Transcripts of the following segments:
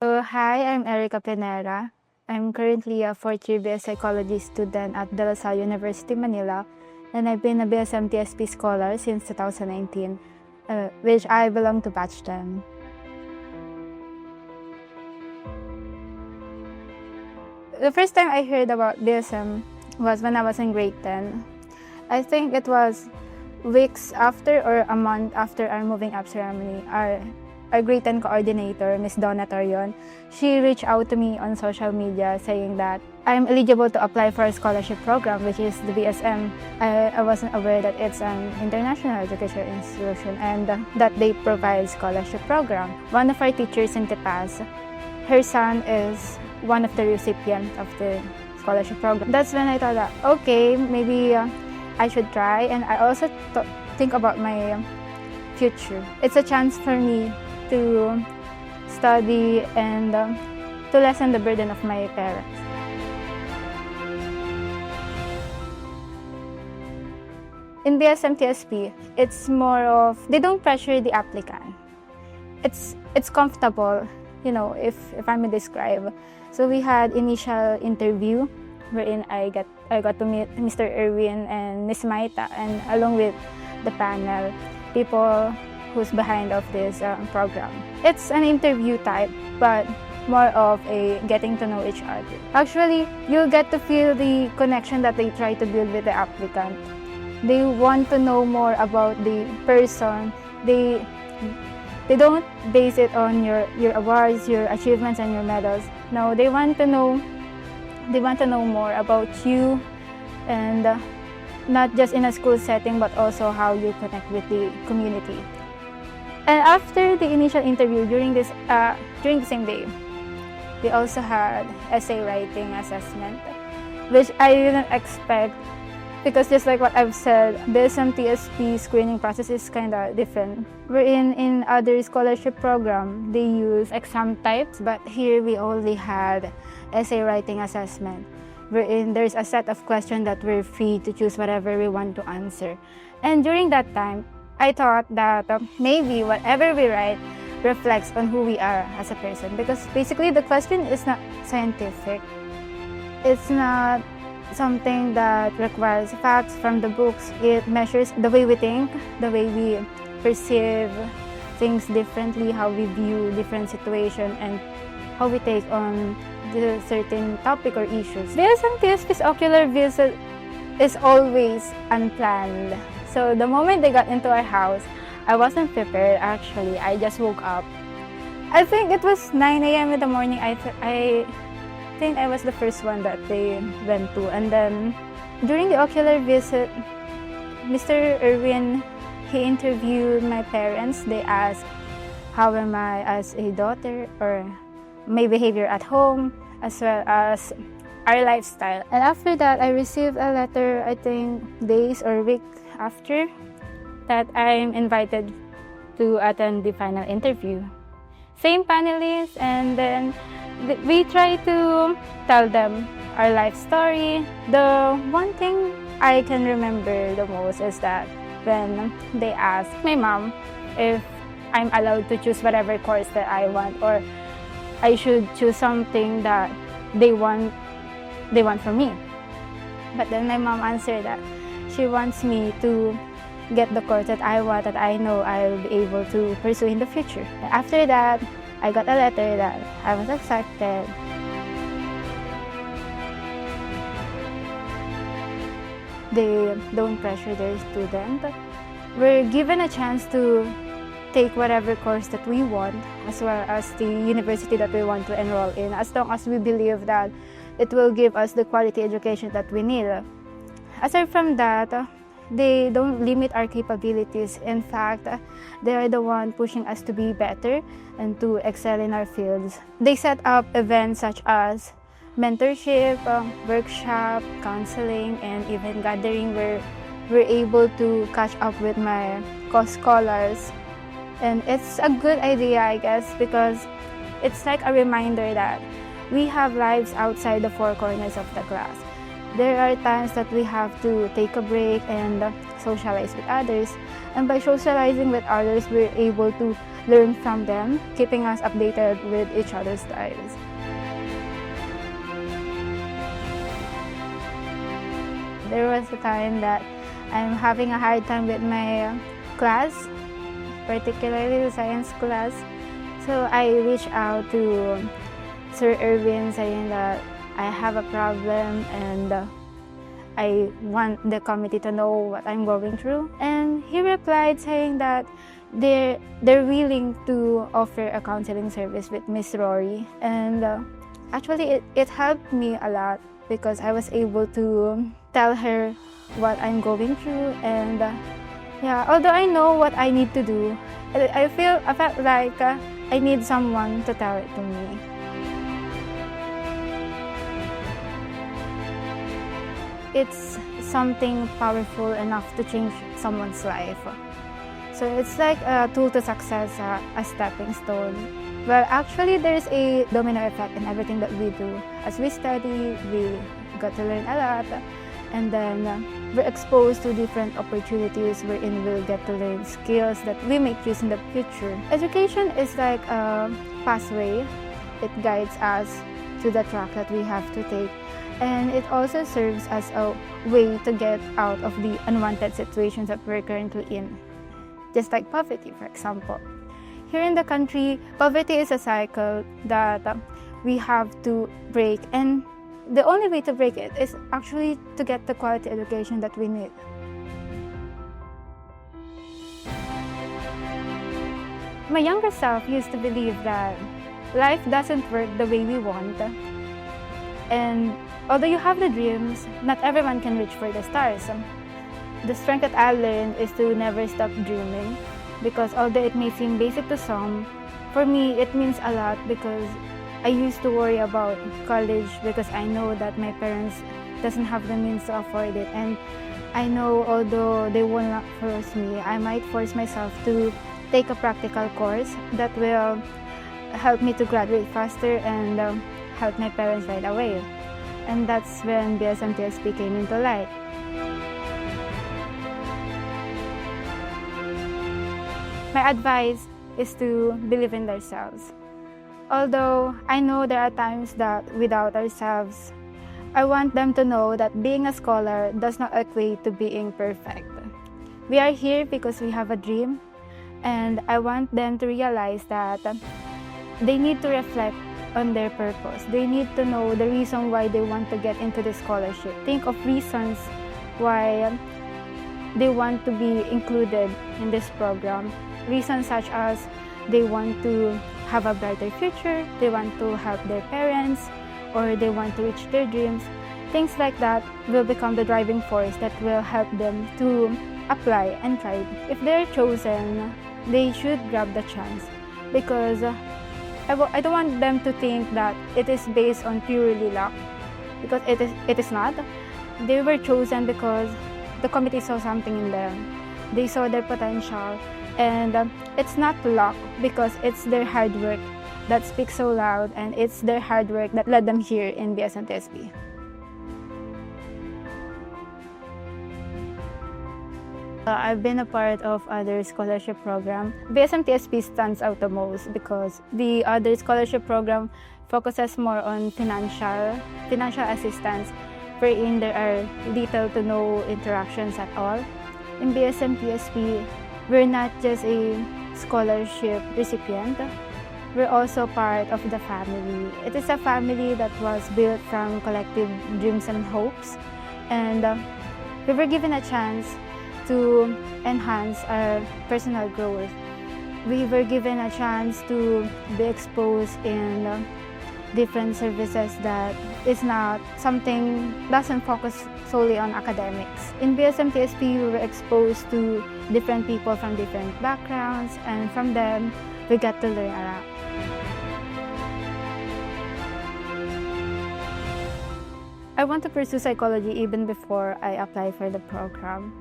Hi, I'm Erica Penera. I'm currently a fourth-year BS Psychology student at De La Salle University, Manila, and I've been a BSMTSP scholar since 2019, which I belong to Batch 10. The first time I heard about BSM was when I was in grade 10. I think it was weeks after or a month after our moving up ceremony. Our grade 10 coordinator, Miss Donna Torion, she reached out to me on social media saying that I'm eligible to apply for a scholarship program, which is the BSM. I wasn't aware that it's an international education institution and that they provide scholarship program. One of our teachers in Tepas, her son is one of the recipients of the scholarship program. That's when I thought that, okay, maybe I should try, and I also think about my future. It's a chance for me to study and to lessen the burden of my parents. In BSMTSP, it's more of, they don't pressure the applicant. It's comfortable, if I may describe. So we had initial interview wherein I got to meet Mr. Erwin and Miss Maita, and along with the panel, people who's behind of this program. It's an interview type, but more of a getting to know each other. Actually, you'll get to feel the connection that they try to build with the applicant. They want to know more about the person. They don't base it on your awards, your achievements, and your medals. No, they want to know more about you, and not just in a school setting, but also how you connect with the community. And after the initial interview, during the same day, we also had essay writing assessment, which I didn't expect, because just like what I've said, the BSMTSP screening process is kind of different. In other scholarship program, they use exam types, but here we only had essay writing assessment, wherein there's a set of questions that we're free to choose whatever we want to answer. And during that time, I thought that maybe whatever we write reflects on who we are as a person, because basically the question is not scientific. It's not something that requires facts from the books. It measures the way we think, the way we perceive things differently, how we view different situations, and how we take on the certain topic or issues. BSMTSP's ocular visit is always unplanned. So the moment they got into our house, I wasn't prepared actually. I just woke up. I think it was 9 a.m. in the morning. I think I was the first one that they went to. And then during the ocular visit, Mr. Erwin, he interviewed my parents. They asked, how am I as a daughter, or my behavior at home, as well as our lifestyle. And after that, I received a letter, I think days or weeks after, that I'm invited to attend the final interview. Same panelists, and then we try to tell them our life story. The one thing I can remember the most is that when they asked my mom if I'm allowed to choose whatever course that I want, or I should choose something that they want from me. But then my mom answered that she wants me to get the course that I want, that I know I'll be able to pursue in the future. After that, I got a letter that I was accepted. They don't pressure their student. We're given a chance to take whatever course that we want, as well as the university that we want to enroll in, as long as we believe that it will give us the quality education that we need. Aside from that, they don't limit our capabilities. In fact, they are the one pushing us to be better and to excel in our fields. They set up events such as mentorship, workshop, counseling, and even gathering where we're able to catch up with my co-scholars. And it's a good idea, I guess, because it's like a reminder that we have lives outside the four corners of the class. There are times that we have to take a break and socialize with others. And by socializing with others, we're able to learn from them, keeping us updated with each other's lives. There was a time that I'm having a hard time with my class, particularly the science class. So I reached out to Sir Irwin saying that I have a problem and I want the committee to know what I'm going through. And he replied saying that they're willing to offer a counseling service with Miss Rory. And actually it helped me a lot because I was able to tell her what I'm going through. And yeah, although I know what I need to do, I felt like I need someone to tell it to me. It's something powerful enough to change someone's life. So it's like a tool to success, a stepping stone. Well, actually, there's a domino effect in everything that we do. As we study, we got to learn a lot, and then we're exposed to different opportunities wherein we'll get to learn skills that we may use in the future. Education is like a pathway. It guides us to the track that we have to take. And it also serves as a way to get out of the unwanted situations that we're currently in. Just like poverty, for example. Here in the country, poverty is a cycle that we have to break. And the only way to break it is actually to get the quality education that we need. My younger self used to believe that life doesn't work the way we want. And although you have the dreams, not everyone can reach for the stars. The strength that I learned is to never stop dreaming, because although it may seem basic to some, for me it means a lot because I used to worry about college because I know that my parents doesn't have the means to afford it. And I know although they will not force me, I might force myself to take a practical course that will help me to graduate faster and help my parents right away. And that's when BSMTSP came into light. My advice is to believe in themselves. Although I know there are times that without ourselves, I want them to know that being a scholar does not equate to being perfect. We are here because we have a dream, and I want them to realize that they need to reflect on their purpose. They need to know the reason why they want to get into the scholarship. Think of reasons why they want to be included in this program. Reasons such as they want to have a brighter future, they want to help their parents, or they want to reach their dreams. Things like that will become the driving force that will help them to apply and try. If they're chosen, they should grab the chance, because I don't want them to think that it is based on purely luck, because it is not. They were chosen because the committee saw something in them. They saw their potential, and it's not luck because it's their hard work that speaks so loud, and it's their hard work that led them here in BSMTSP. I've been a part of other scholarship program. BSMTSP stands out the most because the other scholarship program focuses more on financial assistance, wherein there are little to no interactions at all. In BSMTSP, we're not just a scholarship recipient, we're also part of the family. It is a family that was built from collective dreams and hopes, and we were given a chance to enhance our personal growth. We were given a chance to be exposed in different services that is not something, doesn't focus solely on academics. In BSMTSP, we were exposed to different people from different backgrounds, and from them, we got to learn a lot. I want to pursue psychology even before I applied for the program.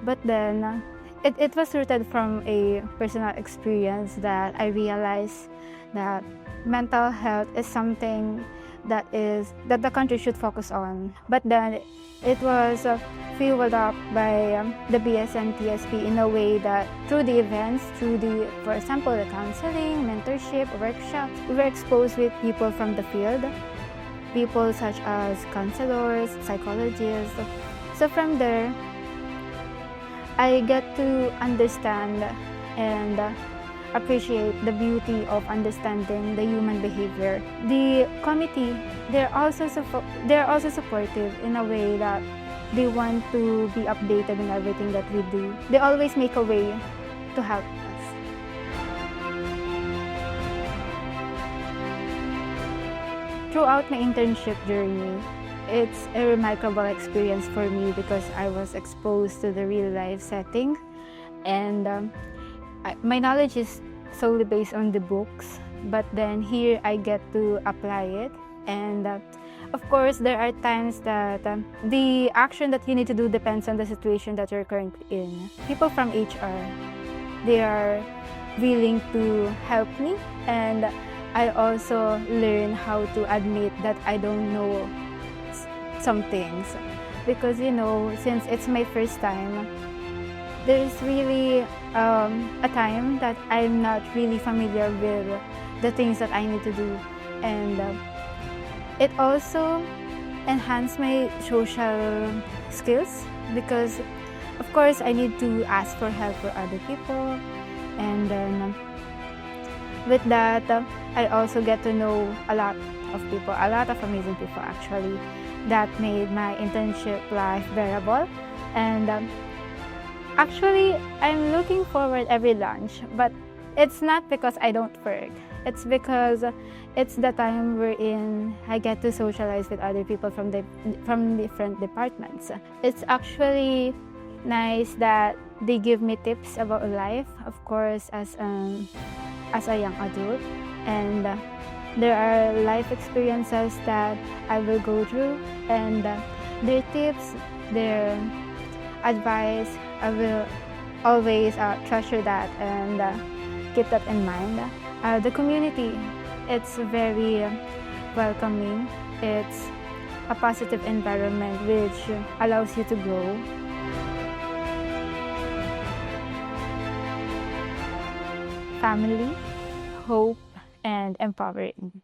But then, it was rooted from a personal experience that I realized that mental health is something that the country should focus on. But then it was fueled up by the BSMTSP in a way that through the events, for example, the counseling, mentorship, workshops, we were exposed with people from the field, people such as counselors, psychologists. So from there, I get to understand and appreciate the beauty of understanding the human behavior. The committee, they're also supportive in a way that they want to be updated in everything that we do. They always make a way to help us. Throughout my internship journey, it's a remarkable experience for me because I was exposed to the real life setting, and my knowledge is solely based on the books, but then here I get to apply it. And of course, there are times that the action that you need to do depends on the situation that you're currently in. People from HR, they are willing to help me, and I also learn how to admit that I don't know some things, because since it's my first time, there's really a time that I'm not really familiar with the things that I need to do, and it also enhanced my social skills because of course I need to ask for help for other people, and then with that I also get to know a lot of people, a lot of amazing people actually, that made my internship life bearable. And actually, I'm looking forward every lunch, but it's not because I don't work. It's because it's the time wherein I get to socialize with other people from different departments. It's actually nice that they give me tips about life, of course, as a young adult, and there are life experiences that I will go through, and their tips, their advice, I will always treasure that and keep that in mind. The community, it's very welcoming. It's a positive environment which allows you to grow. Family, hope, and empowering.